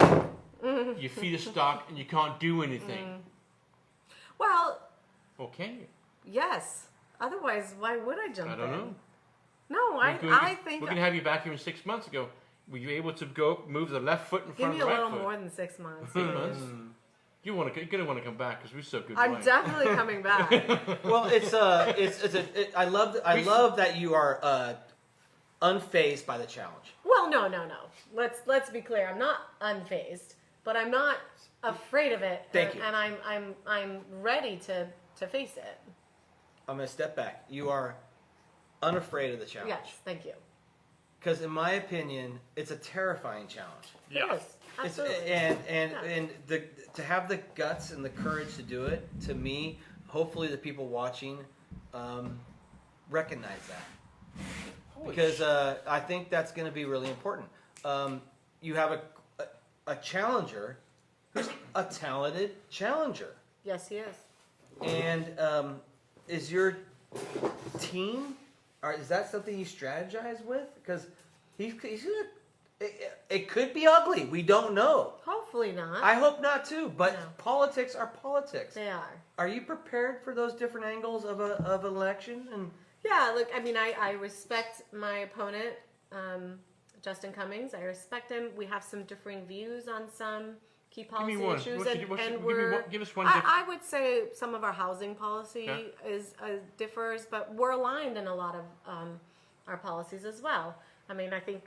your feet are stuck and you can't do anything. Well, Well, can you? yes. Otherwise, why would I jump I don't in? know. No, I think. we're gonna have you back here in 6 months ago. Were you able to move the left foot in Give front me of a the right little foot? more than 6 months. 6 months. You're gonna want to come back because we're so good. I'm wine. definitely coming back. Well, I love that you are unfazed by the challenge. Well, no. Let's be clear. I'm not unfazed, but I'm not afraid of it. Thank you. And I'm ready to face it. I'm going to step back. You are unafraid of the challenge. Yes, thank you. Because in my opinion, it's a terrifying challenge. Yeah. It is. It's, Absolutely. and to have the guts and the courage to do it, to me, hopefully the people watching recognize that. Because I think that's going to be really important. You have a challenger who's a talented challenger. Yes, he is. And is your team, or is that something you strategize with? Because he's gonna, it could be ugly. We don't know. Hopefully not. I hope not too. But No. politics are politics. They are. Are you prepared for those different angles of an election? And Yeah, look, I mean, I respect my opponent, Justin Cummings. I respect him. We have some differing views on some key policy me one. issues, Give us one. I would say some of our housing policy Yeah. differs, but we're aligned in a lot of our policies as well. I mean, I think,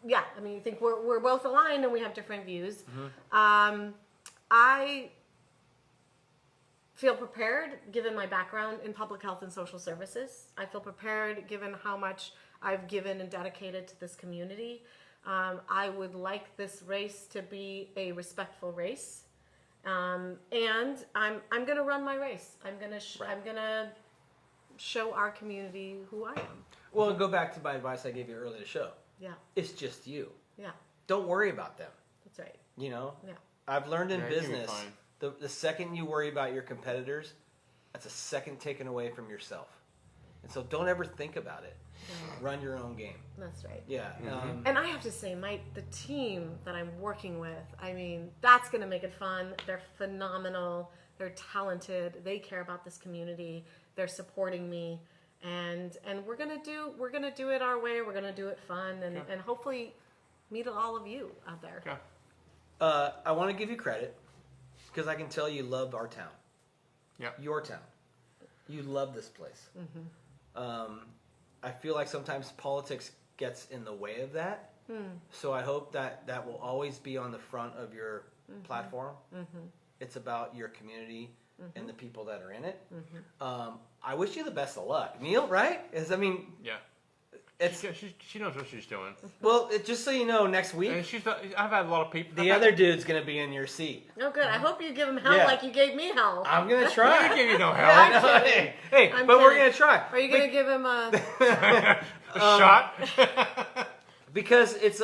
I think we're both aligned and we have different views. I feel prepared given my background in public health and social services. I feel prepared given how much I've given and dedicated to this community. I would like this race to be a respectful race, and I'm going to run my race. I'm going to show our community who I am. well, go back to my advice I gave you earlier to show. Yeah, It's just you. yeah, Don't worry about them. that's right. You know. Yeah, I've learned in Yeah, you'll be business, fine. the second you worry about your competitors, that's a second taken away from yourself. And so don't ever think about it. Run your own game. that's right. Yeah. And I have to say, the team that I'm working with, I mean, that's going to make it fun. They're phenomenal. They're talented. They care about this community. They're supporting me, and we're gonna do it our way. We're gonna do it fun, and hopefully meet all of you out there. Okay. I want to give you credit because I can tell you love our town. Yeah. Your town. You love this place. I feel like sometimes politics gets in the way of that. So I hope that will always be on the front of your platform. It's about your community and the people that are in it. I wish you the best of luck, Neil. Right? Yeah. It's She knows what she's doing. well. Just so you know, next week And I've had a lot of people. the other dude's gonna be in your seat. Oh, good. I hope you give him hell Yeah. like you gave me hell. I'm gonna I try. didn't give you no I help. know. I'm kidding. Hey, I'm but we're kidding. gonna try. Are you gonna give him a? A shot. Because it's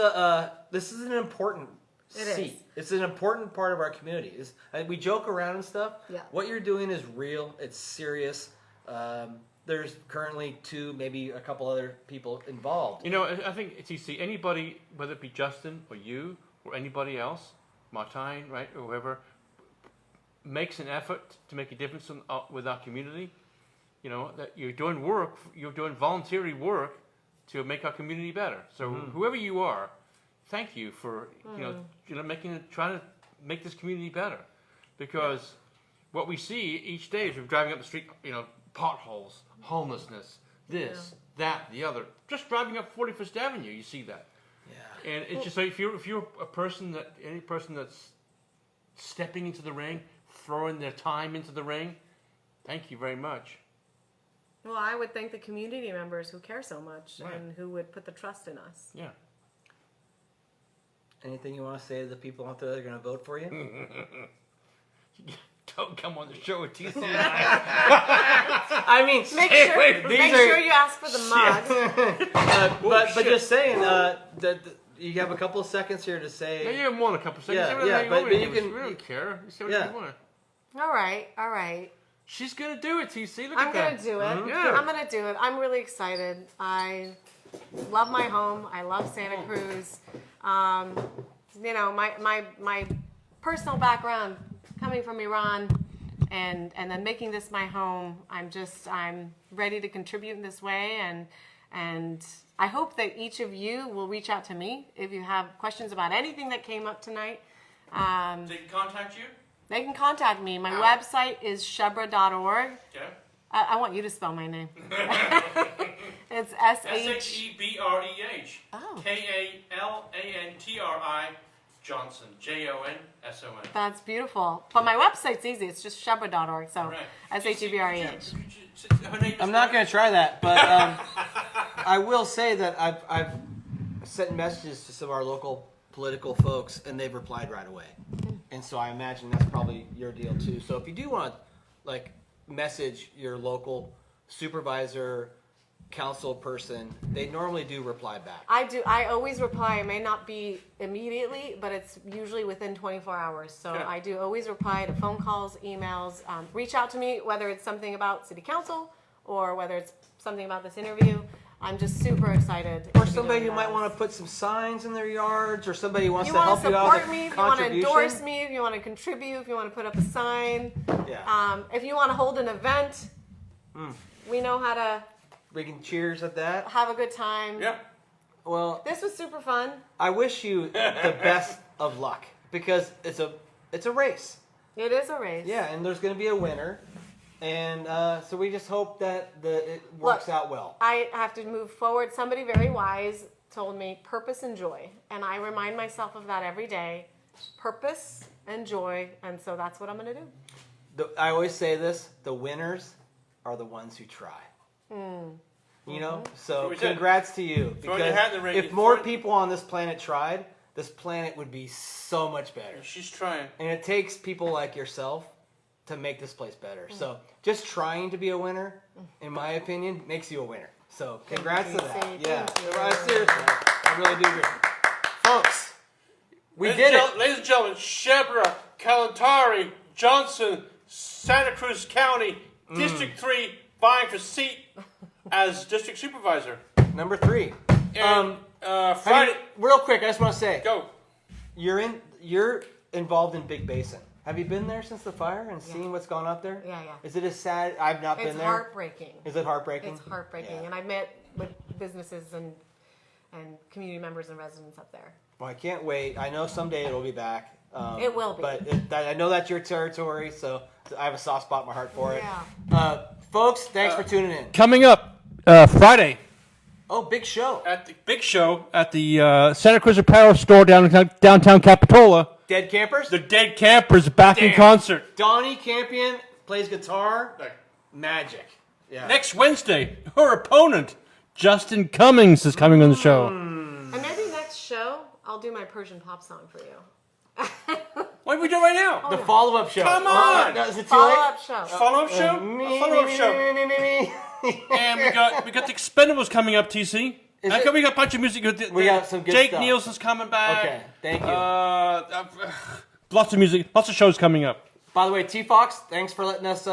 this is an important It seat. is. It's an important part of our community. We joke around and stuff. Yeah. What you're doing is real. It's serious. There's currently 2, maybe a couple other people involved. You know, I think TC, anybody, whether it be Justin or you or anybody else, Martine, right, or whoever, makes an effort to make a difference with our community. You know, that you're doing voluntary work to make our community better. So whoever you are, thank you for trying to make this community better, because what we see each day as we're driving up the street, potholes, homelessness, this, that, the other. Just driving up 41st Avenue, you see that. Yeah. And it's just like if you're any person that's stepping into the ring, throwing their time into the ring, thank you very much. Well, I would thank the community members who care so much Right. and who would put the trust in us. Yeah. Anything you want to say to the people out there that are going to vote for you? Don't come on the show with TC. I mean, Make these sure are- you ask for the mug. but just saying that you have a couple of seconds here to say. Yeah, you have more than a couple seconds. Yeah, Say whatever yeah, you but- want me but to you do. can- We don't care. You say Yeah. whatever you want. All right. She's gonna do it, TC. Look I'm at gonna that. do it. Yeah. I'm gonna do it. I'm really excited. I love my home. I love Santa Cruz. My personal background coming from Iran and then making this my home. I'm ready to contribute in this way, and I hope that each of you will reach out to me if you have questions about anything that came up tonight. They can contact you. They can contact me. My How? website is shebra.org. Yeah. I want you to spell my name. It's S-H... SHEBREH. Oh. KALANTRI Johnson. JONSON. That's beautiful. But my website's easy. It's just shebra.org. So Right. S-H-E-B-R-E-H. Her name I'm not going to try that, but I will say that I've sent messages to some of our local political folks, and they've replied right away. And so I imagine that's probably your deal too. So if you do want to message your local supervisor, council person, they normally do reply back. I do. I always reply. It may not be immediately, but it's usually within 24 hours. So Yeah. I do always reply to phone calls, emails. Reach out to me, whether it's something about city council or whether it's something about this interview. I'm just super excited. Or somebody who might want to put some signs in their yards, or somebody who wants You to want help to you out with support a me, if you want to contribution. endorse me, if you want to contribute, if you want to put up a sign, Yeah. if you want to hold an event, we know how to We can cheers at that. have a good time. Yeah. Well, This was super fun. I wish you the best of luck, because it's a race. It is a race. Yeah, and there's going to be a winner, and so we just hope that it works Look, out well. I have to move forward. Somebody very wise told me purpose and joy. And I remind myself of that every day. Purpose and joy. And so that's what I'm going to do. I always say this: the winners are the ones who try. You know, so we said. congrats to you, Throw your hat in the ring. if more people on this planet tried, this planet would be so much better. She's trying. And it takes people like yourself to make this place better. So just trying to be a winner, in my opinion, makes you a winner. So congrats to that. Thank Yeah, you. seriously, I really do agree. Folks, we did it. Ladies and gentlemen, Shebra, Kalantari, Johnson, Santa Cruz County, District 3, vying for seat as district supervisor. Number 3. And Have Friday, you- real quick, I just want to say, go. you're involved in Big Basin. Have you been there since the fire and seen what's gone up there? Yeah. Is it as sad? I've not It's been there. heartbreaking. Is it heartbreaking? It's heartbreaking. Yeah. And I met with businesses and community members and residents up there. Well, I can't wait. I know someday it'll be back. It will be. But I know that's your territory, so I have a soft spot in my heart for it. Yeah. Folks, thanks for tuning in. Coming up Friday Oh, big show. at the big show at the Santa Cruz Apparel Store downtown Capitola. Dead Campers. The Dead Campers back in Damn. concert. Donnie Campion plays guitar, magic. Yeah. Next Wednesday, her opponent, Justin Cummings, is coming on the show. And maybe next show, I'll do my Persian pop song for you. What are we doing right now? The follow-up show. Come on! No, is it too Follow-up show. Follow-up show? late? A follow-up show. And we got the Expendables coming up, TC. Is And it- we got a bunch of music. We got some good Jake stuff. Nielsen's coming back. Okay, thank you. Lots of music, lots of shows coming up. By the way, T-Fox, thanks for letting us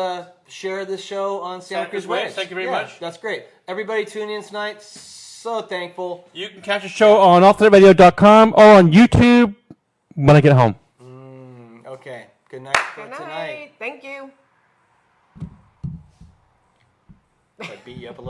share this show on Santa Cruz Waves. Thank you very much. That's great. Everybody tuning in tonight, so thankful. You can catch the show on offtheradio.com or on YouTube when I get home. Okay, good night for Good tonight. night. Thank you. I beat you up a little.